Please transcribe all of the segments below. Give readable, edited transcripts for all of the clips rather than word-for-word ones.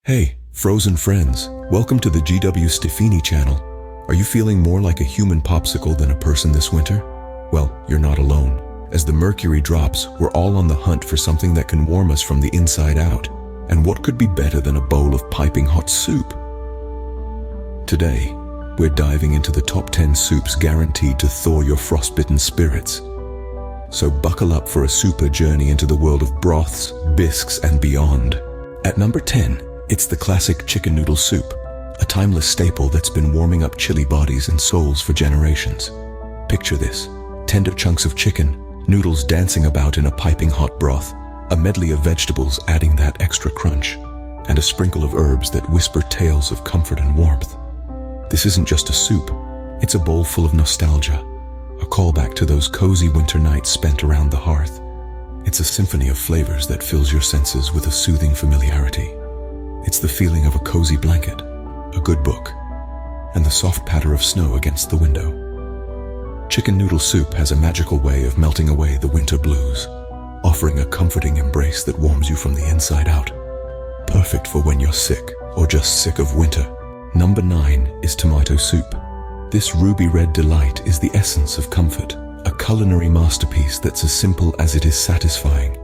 Hey, frozen friends, welcome to the GW Stefini channel. Are you feeling more like a human popsicle than a person this winter? Well, you're not alone. As the mercury drops, we're all on the hunt for something that can warm us from the inside out. And what could be better than a bowl of piping hot soup? Today, we're diving into the top 10 soups guaranteed to thaw your frostbitten spirits. So buckle up for a super journey into the world of broths, bisques, and beyond. At number 10, it's the classic chicken noodle soup, a timeless staple that's been warming up chilly bodies and souls for generations. Picture this: tender chunks of chicken, noodles dancing about in a piping hot broth, a medley of vegetables adding that extra crunch, and a sprinkle of herbs that whisper tales of comfort and warmth. This isn't just a soup, it's a bowl full of nostalgia, a callback to those cozy winter nights spent around the hearth. It's a symphony of flavors that fills your senses with a soothing familiarity. It's the feeling of a cozy blanket, a good book, and the soft patter of snow against the window. Chicken noodle soup has a magical way of melting away the winter blues, offering a comforting embrace that warms you from the inside out. Perfect for when you're sick or just sick of winter. Number 9 is tomato soup. This ruby red delight is the essence of comfort, a culinary masterpiece that's as simple as it is satisfying.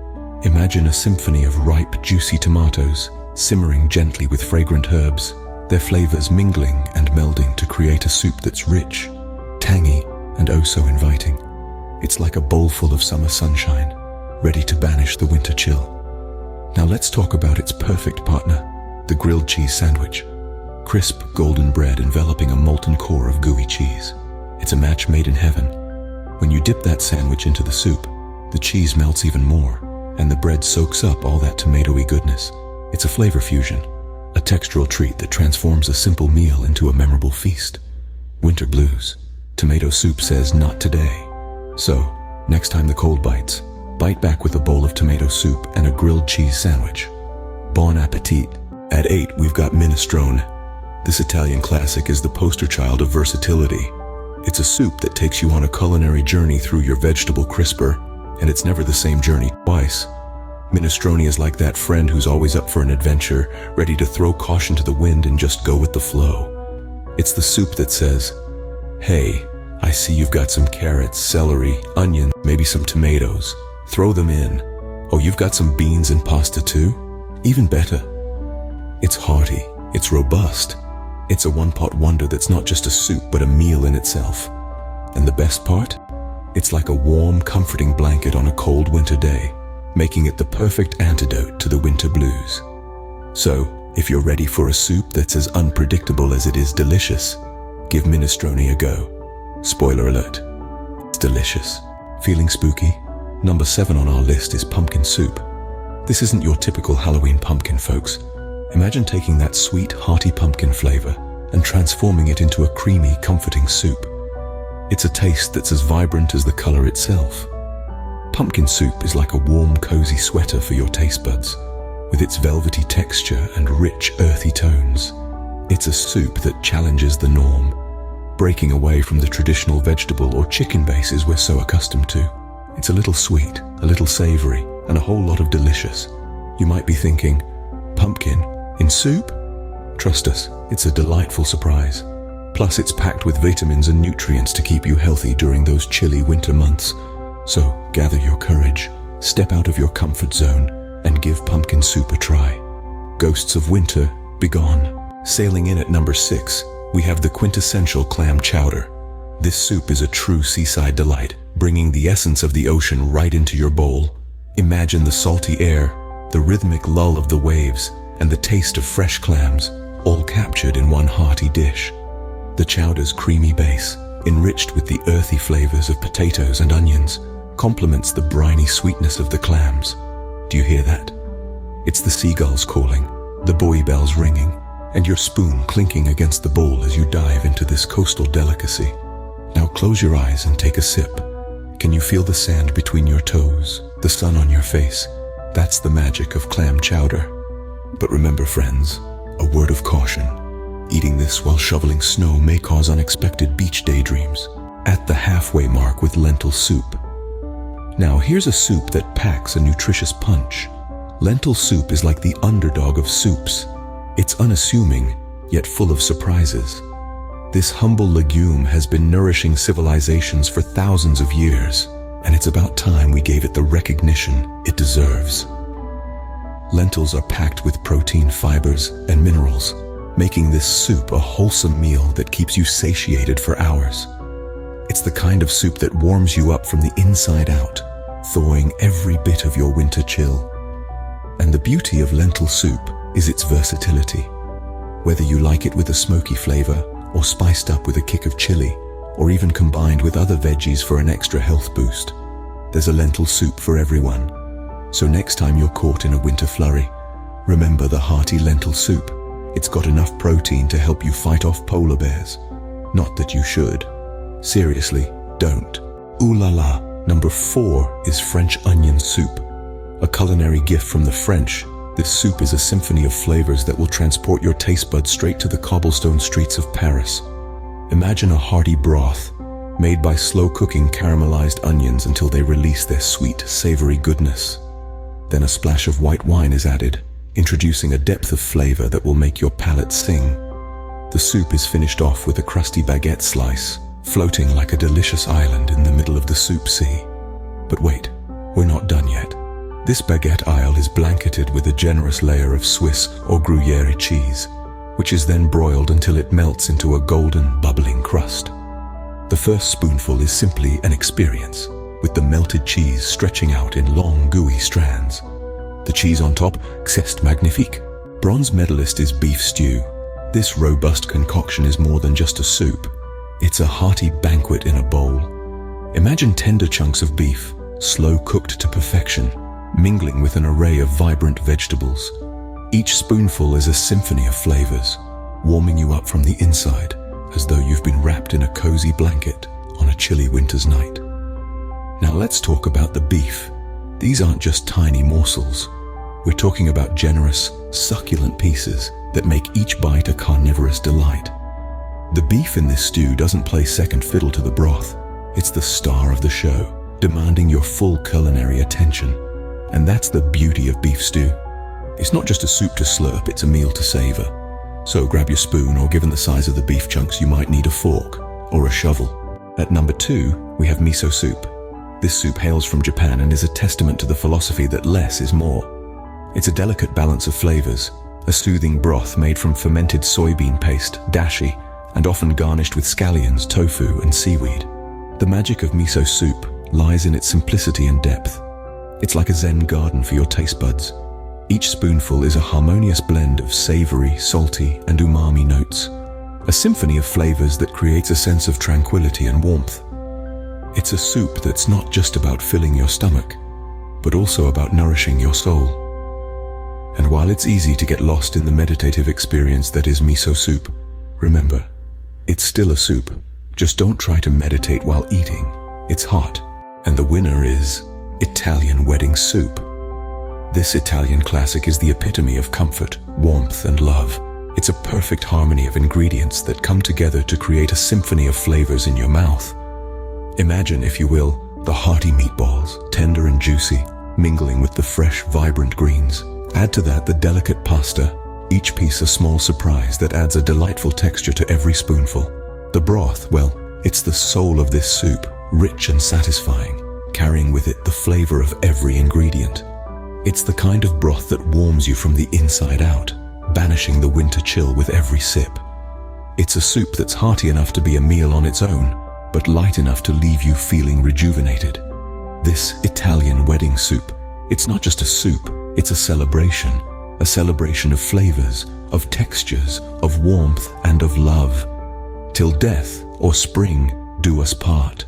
Imagine a symphony of ripe, juicy tomatoes, simmering gently with fragrant herbs, their flavors mingling and melding to create a soup that's rich, tangy, and oh so inviting. It's like a bowl full of summer sunshine, ready to banish the winter chill. Now let's talk about its perfect partner, the grilled cheese sandwich. Crisp, golden bread enveloping a molten core of gooey cheese. It's a match made in heaven. When you dip that sandwich into the soup, the cheese melts even more, and the bread soaks up all that tomatoey goodness. It's a flavor fusion, a textural treat that transforms a simple meal into a memorable feast. Winter blues. Tomato soup says not today. So, next time the cold bites, bite back with a bowl of tomato soup and a grilled cheese sandwich. Bon appetit. At 8, we've got minestrone. This Italian classic is the poster child of versatility. It's a soup that takes you on a culinary journey through your vegetable crisper, and it's never the same journey twice. Minestrone is like that friend who's always up for an adventure, ready to throw caution to the wind and just go with the flow. It's the soup that says, "Hey, I see you've got some carrots, celery, onions, maybe some tomatoes. Throw them in. Oh, you've got some beans and pasta too? Even better." It's hearty, it's robust. It's a one-pot wonder that's not just a soup but a meal in itself. And the best part? It's like a warm, comforting blanket on a cold winter day, making it the perfect antidote to the winter blues. So, if you're ready for a soup that's as unpredictable as it is delicious, give minestrone a go. Spoiler alert, it's delicious. Feeling spooky? Number 7 on our list is pumpkin soup. This isn't your typical Halloween pumpkin, folks. Imagine taking that sweet, hearty pumpkin flavor and transforming it into a creamy, comforting soup. It's a taste that's as vibrant as the color itself. Pumpkin soup is like a warm, cozy sweater for your taste buds, with its velvety texture and rich, earthy tones. It's a soup that challenges the norm, breaking away from the traditional vegetable or chicken bases we're so accustomed to. It's a little sweet, a little savory, and a whole lot of delicious. You might be thinking, pumpkin in soup? Trust us, it's a delightful surprise. Plus, it's packed with vitamins and nutrients to keep you healthy during those chilly winter months. So, gather your courage, step out of your comfort zone, and give pumpkin soup a try. Ghosts of winter, begone. Sailing in at number 6, we have the quintessential clam chowder. This soup is a true seaside delight, bringing the essence of the ocean right into your bowl. Imagine the salty air, the rhythmic lull of the waves, and the taste of fresh clams, all captured in one hearty dish. The chowder's creamy base, enriched with the earthy flavors of potatoes and onions, complements the briny sweetness of the clams. Do you hear that? It's the seagulls calling, the buoy bells ringing, and your spoon clinking against the bowl as you dive into this coastal delicacy. Now close your eyes and take a sip. Can you feel the sand between your toes, the sun on your face? That's the magic of clam chowder. But remember, friends, a word of caution. Eating this while shoveling snow may cause unexpected beach daydreams. At the halfway mark with lentil soup. Now here's a soup that packs a nutritious punch. Lentil soup is like the underdog of soups. It's unassuming, yet full of surprises. This humble legume has been nourishing civilizations for thousands of years, and it's about time we gave it the recognition it deserves. Lentils are packed with protein, fibers, and minerals, making this soup a wholesome meal that keeps you satiated for hours. It's the kind of soup that warms you up from the inside out, thawing every bit of your winter chill. And the beauty of lentil soup is its versatility. Whether you like it with a smoky flavor, or spiced up with a kick of chili, or even combined with other veggies for an extra health boost, there's a lentil soup for everyone. So next time you're caught in a winter flurry, remember the hearty lentil soup. It's got enough protein to help you fight off polar bears. Not that you should. Seriously, don't. Ooh la la. Number 4 is French onion soup. A culinary gift from the French, this soup is a symphony of flavors that will transport your taste buds straight to the cobblestone streets of Paris. Imagine a hearty broth, made by slow-cooking caramelized onions until they release their sweet, savory goodness. Then a splash of white wine is added, introducing a depth of flavor that will make your palate sing. The soup is finished off with a crusty baguette slice, floating like a delicious island in the middle of the soup sea. But wait, we're not done yet. This baguette isle is blanketed with a generous layer of Swiss or Gruyere cheese, which is then broiled until it melts into a golden, bubbling crust. The first spoonful is simply an experience, with the melted cheese stretching out in long, gooey strands. The cheese on top, c'est magnifique. Bronze medalist is beef stew. This robust concoction is more than just a soup. It's a hearty banquet in a bowl. Imagine tender chunks of beef, slow cooked to perfection, mingling with an array of vibrant vegetables. Each spoonful is a symphony of flavors, warming you up from the inside, as though you've been wrapped in a cozy blanket on a chilly winter's night. Now let's talk about the beef. These aren't just tiny morsels. We're talking about generous, succulent pieces that make each bite a carnivorous delight. The beef in this stew doesn't play second fiddle to the broth. It's the star of the show, demanding your full culinary attention. And that's the beauty of beef stew. It's not just a soup to slurp, it's a meal to savor. So grab your spoon, or given the size of the beef chunks, you might need a fork or a shovel. At number 2, we have miso soup. This soup hails from Japan and is a testament to the philosophy that less is more. It's a delicate balance of flavors, a soothing broth made from fermented soybean paste, dashi, and often garnished with scallions, tofu, and seaweed. The magic of miso soup lies in its simplicity and depth. It's like a Zen garden for your taste buds. Each spoonful is a harmonious blend of savory, salty, and umami notes, a symphony of flavors that creates a sense of tranquility and warmth. It's a soup that's not just about filling your stomach, but also about nourishing your soul. And while it's easy to get lost in the meditative experience that is miso soup, remember, it's still a soup. Just don't try to meditate while eating. It's hot. And the winner is Italian wedding soup. This Italian classic is the epitome of comfort, warmth, and love. It's a perfect harmony of ingredients that come together to create a symphony of flavors in your mouth. Imagine, if you will, the hearty meatballs, tender and juicy, mingling with the fresh, vibrant greens. Add to that the delicate pasta, each piece a small surprise that adds a delightful texture to every spoonful. The broth, well, it's the soul of this soup, rich and satisfying, carrying with it the flavor of every ingredient. It's the kind of broth that warms you from the inside out, banishing the winter chill with every sip. It's a soup that's hearty enough to be a meal on its own, but light enough to leave you feeling rejuvenated. This Italian wedding soup, it's not just a soup, it's a celebration of flavors, of textures, of warmth, and of love. Till death or spring do us part.